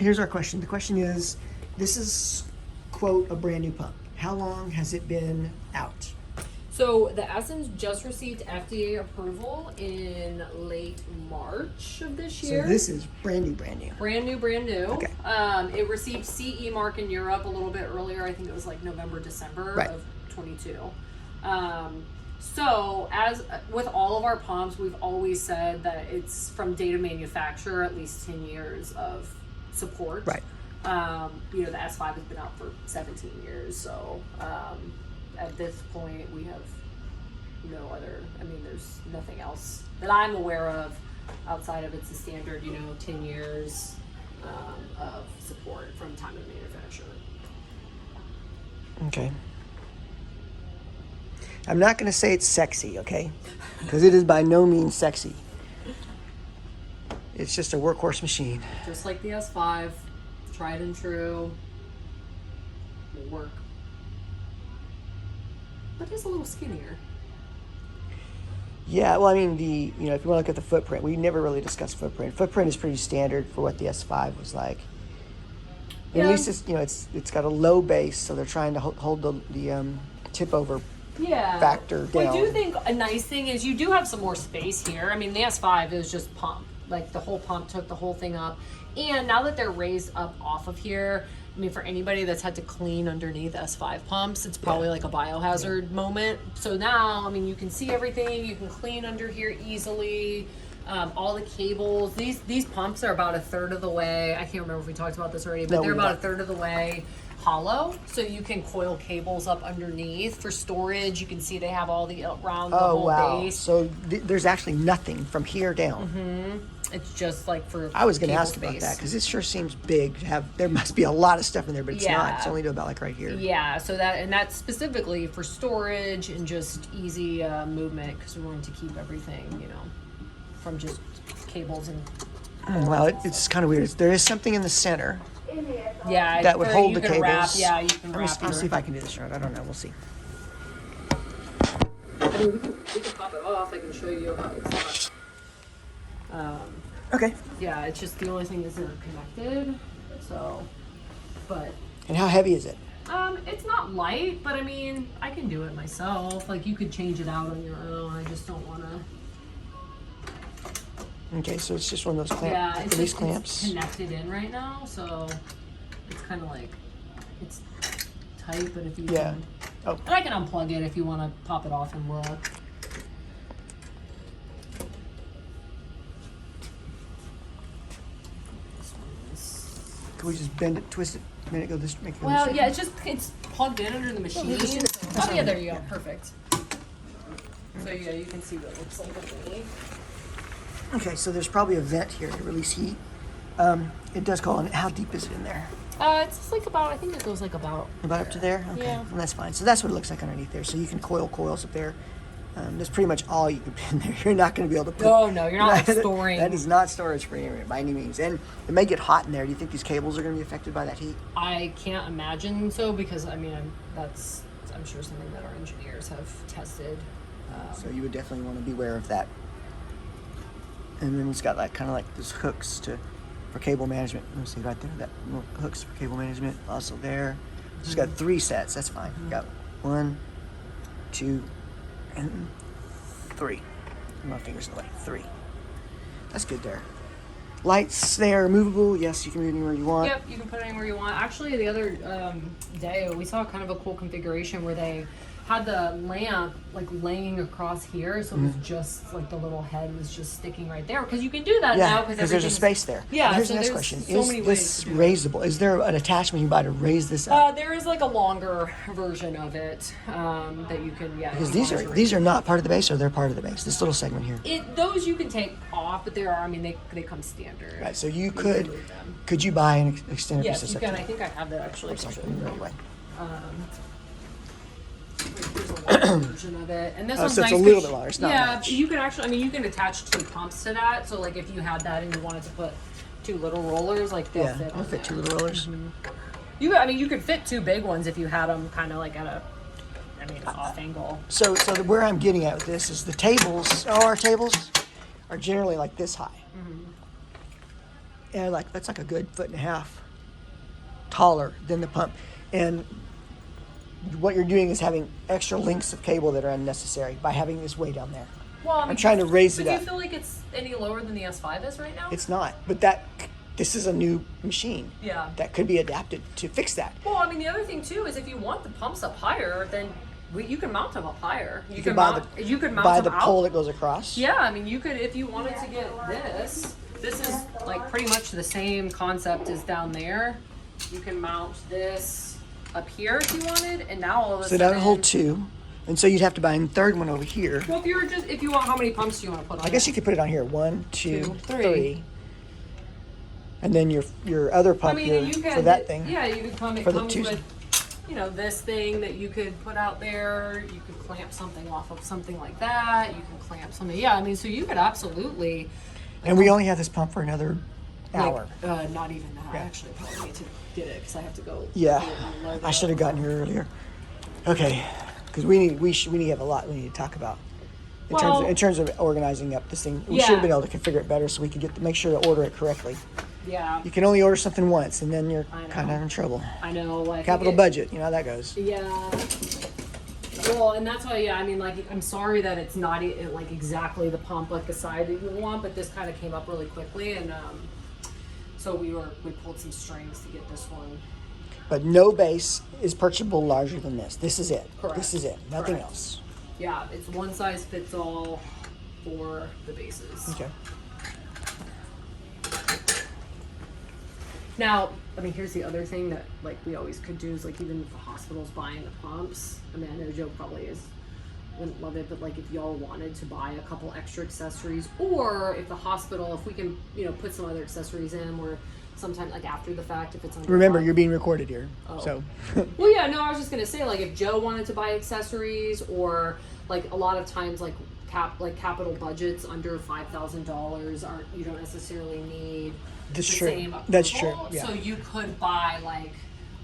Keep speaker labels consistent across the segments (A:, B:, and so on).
A: Here's our question. The question is, this is, quote, a brand new pump. How long has it been out?
B: So the Essenz just received FDA approval in late March of this year.
A: So this is brand new, brand new.
B: Brand new, brand new.
A: Okay.
B: It received CE mark in Europe a little bit earlier. I think it was like November, December of 22. So as with all of our pumps, we've always said that it's from date of manufacturer, at least 10 years of support.
A: Right.
B: You know, the S5 has been out for 17 years. So at this point, we have no other, I mean, there's nothing else that I'm aware of outside of it's a standard, you know, 10 years of support from time of manufacture.
A: Okay. I'm not going to say it's sexy, okay? Because it is by no means sexy. It's just a workhorse machine.
B: Just like the S5, tried and true, will work. But it's a little skinnier.
A: Yeah, well, I mean, if you want to look at the footprint, we never really discussed footprint. Footprint is pretty standard for what the S5 was like.
B: Yeah.
A: At least it's got a low base, so they're trying to hold the tip over factor down.
B: Well, I do think a nice thing is you do have some more space here. I mean, the S5 is just pump. Like the whole pump took the whole thing up. And now that they're raised up off of here, I mean, for anybody that's had to clean underneath S5 pumps, it's probably like a biohazard moment. So now, I mean, you can see everything. You can clean under here easily. All the cables. These pumps are about a third of the way. I can't remember if we talked about this already, but they're about a third of the way hollow. So you can coil cables up underneath for storage. You can see they have all the around the whole base.
A: So there's actually nothing from here down.
B: Mm-hmm. It's just like for
A: I was going to ask
B: cable
A: about
B: space.
A: that because it sure seems big to have. There must be a lot of stuff in there, but it's not. It's only to about like right here.
B: Yeah, so that's specifically for storage and just easy movement because we wanted to keep everything, you know, from just cables and.
A: Well, it's kind of weird. There is something in the center.
B: Yeah,
A: that would
B: or
A: hold
B: you
A: the
B: can
A: cables.
B: You can wrap.
A: I'll see if I can do this right. I don't know. We'll see.
B: I mean, we can pop it off. I can show you how it's not.
A: Okay.
B: Yeah, it's just the only thing is they're connected. So, but.
A: And how heavy is it?
B: It's not light, but I mean, I can do it myself. Like you could change it out on your own. I just don't want to.
A: Okay, so it's just one of those clamps.
B: Yeah,
A: These clamps.
B: it's connected in right now, so it's kind of like it's tight. But if you can, and I can unplug it if you want to pop it off and look.
A: Can we just bend it, twist it, make it go this? Make it go
B: Well,
A: this way?
B: yeah, it's plugged in under the machine. Oh yeah, there you go, perfect. So yeah, you can see what it looks like underneath.
A: Okay, so there's probably a vent here to release heat. It does call on it. How deep is it in there?
B: It's just like about, I think it goes like about
A: up to there? Okay,
B: Yeah.
A: well, that's fine. So that's what it looks like underneath there. So you can coil coils up there. That's pretty much all you can put in there. You're not going to be able to put...
B: Oh, no, you're not like storing...
A: That is not storage for any, by any means. And it may get hot in there. Do you think these cables are going to be affected by that heat?
B: I can't imagine so because, I mean, I'm sure something that our engineers have tested.
A: So you would definitely want to be aware of that. And then it's got like kind of like those hooks for cable management. Let me see right there, that little hooks for cable management. Also there. So it's got 3 sets. That's fine. You got 1, 2, and 3. My fingers in the way. 3. That's good there. Lights there, movable. Yes, you can move anywhere you want.
B: Yep, you can put it anywhere you want. Actually, the other day we saw kind of a cool configuration where they had the lamp like laying across here, so it was just like the little head was just sticking right there. Because you can do that now
A: because there's a space there.
B: Yeah.
A: Here's
B: so
A: the next
B: there's
A: question:
B: so
A: is
B: many
A: this
B: ways to do
A: raisable? Is there an attachment you buy to raise this up?
B: There is like a longer version of it that you can
A: Because these are not part of the base, or they're part of the base. This little segment here.
B: Those you can take off, but there are. I mean, they come standard.
A: Right. So you
B: can
A: could
B: move them.
A: could you buy an extended
B: Yes,
A: piece
B: you
A: of
B: can. I think I have that actually.
A: Anyway.
B: There's a longer version of it, and this one's
A: so it's
B: nice
A: a little
B: 'cause
A: bit longer. It's not
B: yeah,
A: much.
B: you can actually. I mean, you can attach 2 pumps to that. So, like, if you had that and you wanted to put 2 little rollers, like they'll fit.
A: I'll
B: on
A: fit 2
B: there.
A: little rollers.
B: You could fit 2 big ones if you had them kind of like at a, off angle.
A: So where I'm getting at with this is the tables. Our tables are generally like this high. and like that's like a good 1.5 foot taller than the pump. And what you're doing is having extra lengths of cable that are unnecessary by having this way down there.
B: Well, I mean,
A: I'm trying to raise it
B: but
A: up.
B: do you feel like it's any lower than the S5 is right now?
A: It's not, but this is a new machine.
B: Yeah.
A: That could be adapted to fix that.
B: Well, I mean, the other thing too is if you want the pumps up higher, then you can mount them up higher. You can
A: buy
B: mount
A: the
B: them
A: pole
B: out.
A: that goes across.
B: Yeah, I mean, you could, if you wanted to get this. This is like pretty much the same concept as down there. You can mount this up here if you wanted, and now all of a
A: So
B: sudden.
A: that would hold 2, and so you'd have to buy a third one over here.
B: Well, if you want, how many pumps do you want to put on?
A: I guess you could put it on here. 1, 2, 3. And then your other pump here for that thing.
B: Yeah, you could come. It
A: for the
B: comes
A: two.
B: with, this thing that you could put out there. You could clamp something off of something like that. You can clamp something. Yeah, I mean, so you could absolutely.
A: And we only have this pump for another hour.
B: Not even that. I actually probably need to get it because I have to go.
A: Yeah,
B: load it
A: I should have
B: up.
A: gotten here earlier. Okay, because we need to have a lot we need to talk about in terms of organizing up this thing. We should have been able to configure it better so we could make sure to order it correctly.
B: Yeah.
A: You can only order something once, and then you're
B: I know.
A: kind of in trouble.
B: I know.
A: Capital budget, you know how that goes.
B: Yeah. Well, and that's why, yeah, I mean, like, I'm sorry that it's not like exactly the pump, like the side that you want, but this kind of came up really quickly, and so we pulled some strings to get this one.
A: But no base is purchasable larger than this. This is it.
B: Correct.
A: This is it. Nothing
B: Correct.
A: else.
B: Yeah, it's one size fits all for the bases.
A: Okay.
B: Now, I mean, here's the other thing that like we always could do is like even if the hospital's buying the pumps. I mean, I know Joe probably wouldn't love it, but like if y'all wanted to buy a couple extra accessories, or if the hospital, if we can, put some other accessories in, or sometime like after the fact, if it's under
A: Remember,
B: $5.
A: you're being recorded here.
B: Oh.
A: So.
B: Well, yeah, no, I was just gonna say like if Joe wanted to buy accessories, or like a lot of times like capital budgets under $5,000 aren't, you don't necessarily need
A: That's
B: the
A: true.
B: same
A: That's
B: approval.
A: true. Yeah.
B: So you could buy like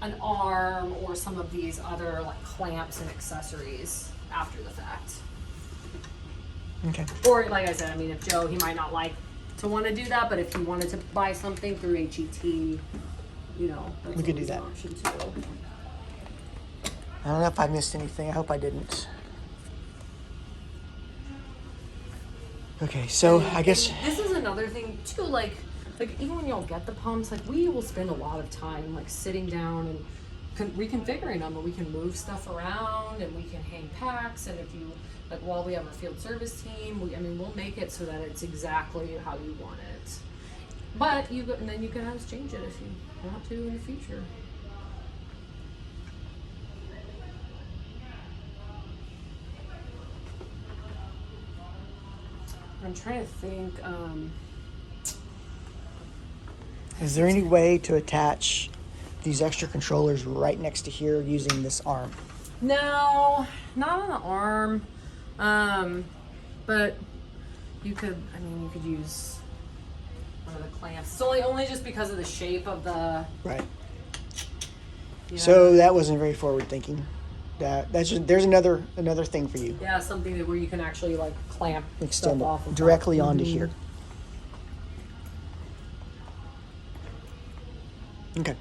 B: an arm or some of these other like clamps and accessories after the fact.
A: Okay.
B: Or like I said, I mean, if Joe, he might not like to want to do that, but if he wanted to buy something through HET, that's
A: We could do
B: always
A: that.
B: an option too.
A: I don't know if I missed anything. I hope I didn't. Okay, so I guess
B: This is another thing too, like even when y'all get the pumps, like we will spend a lot of time like sitting down and reconfiguring them, and we can move stuff around and we can hang packs, and if you like while we have our field service team, we'll make it so that it's exactly how you want it. But and then you can always change it if you want to in the future. I'm trying to think.
A: is there any way to attach these extra controllers right next to here using this arm?
B: No, not on the arm. But you could. I mean, you could use one of the clamps. It's only just because of the shape of the.
A: Right.
B: You know,
A: So that wasn't very forward thinking. That's just, there's another thing for you.
B: yeah, something that where you can actually like clamp
A: Extend
B: stuff
A: it
B: off of
A: directly
B: that.
A: onto
B: Mhm.
A: here. Okay.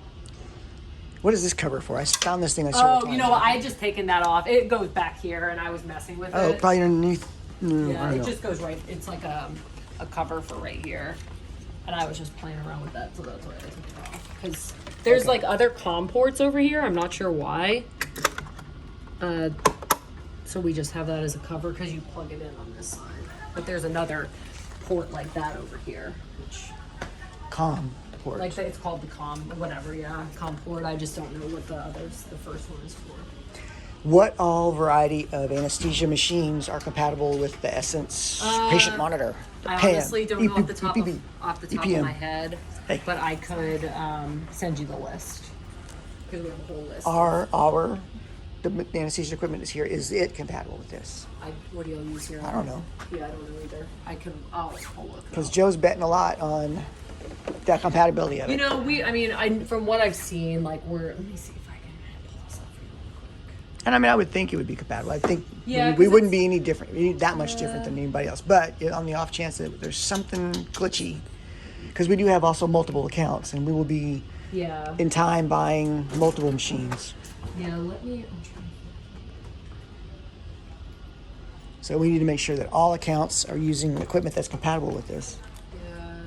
A: What is this cover for? I found this thing.
B: Oh, you know what? I had just taken that off. It goes back here, and I was messing with
A: Oh,
B: it.
A: probably underneath. No,
B: Yeah,
A: I don't
B: it
A: know.
B: just goes right. It's like a cover for right here, and I was just playing around with that, so that's why I took it off. Because there's
A: Okay.
B: like other COM ports over here. I'm not sure why. So we just have that as a cover because you plug it in on this side. But there's another port like that over here, which
A: Com port.
B: like it's called the COM or whatever. Yeah, COM port. I just don't know what the first one is for.
A: What all variety of anesthesia machines are compatible with the Essence patient monitor? The
B: I
A: PAM.
B: honestly don't know off the top of
A: EPM.
B: my head,
A: Hey.
B: but I could send you the list because we have a whole list.
A: The anesthesia equipment is here. Is it compatible with this?
B: What do you use here?
A: I don't know.
B: Yeah, I don't know either. I'll look. it
A: Because
B: up.
A: Joe's betting a lot on that compatibility of it.
B: From what I've seen, like let me see if I can pull this up for you real quick.
A: And I mean, I would think it would be compatible. I think
B: Yeah,
A: we
B: 'cause
A: wouldn't
B: it's-
A: be any different, that much different than anybody else. But on the off chance that there's something glitchy, because we do have also multiple accounts, and we will be
B: Yeah.
A: in time buying multiple machines.
B: Yeah, let me. I'm trying to.
A: So we need to make sure that all accounts are using equipment that's compatible with this.
B: Yeah.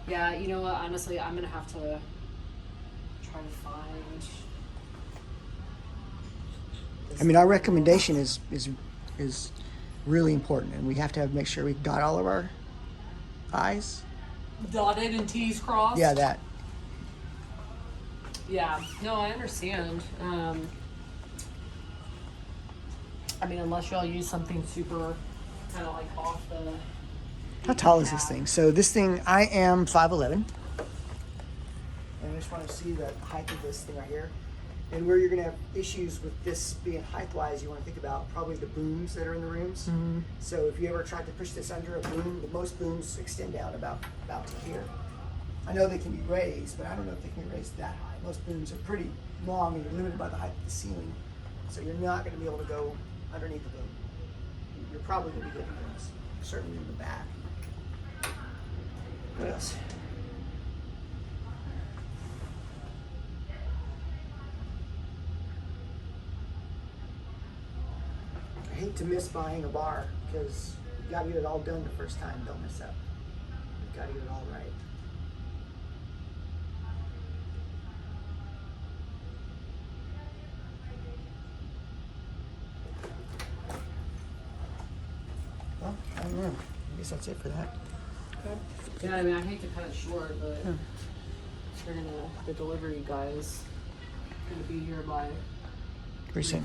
B: Yeah, you know what? Honestly, I'm gonna have to try to find.
A: I mean, our recommendation is really important, and we have to make sure we dot all of our I's.
B: Dotted and T's crossed.
A: Yeah, that.
B: Yeah. No, I understand. I mean, unless y'all use something super kind of like off the.
A: How tall is this thing? So this thing, I am 5'11", and I just want to see the height of this thing right here. And where you're going to have issues with this being height-wise, you want to think about probably the booms that are in the rooms.
B: Mm-hmm.
A: So if you ever tried to push this under a boom, most booms extend down about to here. I know they can be raised, but I don't know if they can be raised that high. Most booms are pretty long, and you're limited by the height of the ceiling. So you're not going to be able to go underneath the boom. You're probably going to be getting booms, certainly in the back. What else? I hate to miss buying a bar because you got to get it all done the first time. Don't mess up. You got to get it all right. Well, I don't know. I guess that's it for that.
B: Yeah, I mean, I hate to cut it short, but the delivery guy is gonna be here by
A: Pretty soon.